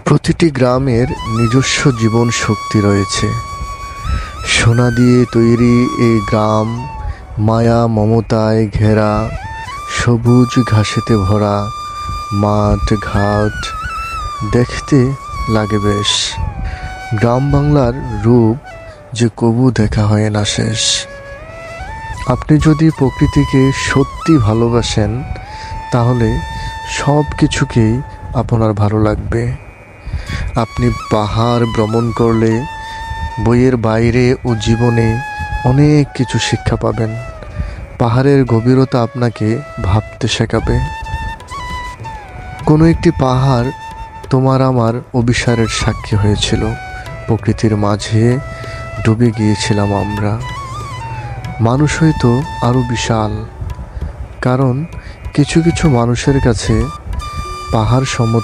প্রতিটি গ্রামের নিজস্ব জীবন শক্তি রয়েছে। সোনা দিয়ে তৈরি এই গ্রাম মায়া মমতায় ঘেরা, সবুজ ঘাসেতে ভরা, মাঠ ঘাট দেখতে লাগে বেশ। গ্রাম বাংলার রূপ যে কবু দেখা হয় না শেষ। আপনি যদি প্রকৃতিকে সত্যি ভালোবাসেন তাহলে সব কিছুকেই আপনার ভালো লাগবে। আপনি পাহাড় ভ্রমণ করলে বইয়ের বাইরে ও জীবনে অনেক কিছু শিক্ষা পাবেন। পাহাড়ের গভীরতা আপনাকে ভাবতে শেখাবে। কোনো একটি পাহাড় তোমার আমার অভিসারের সাক্ষী হয়েছিল। প্রকৃতির মাঝে ডুবে গিয়েছিলাম আমরা। মানুষ হয়তো আরও বিশাল, কারণ কিছু কিছু মানুষের কাছে পাহাড় সমতল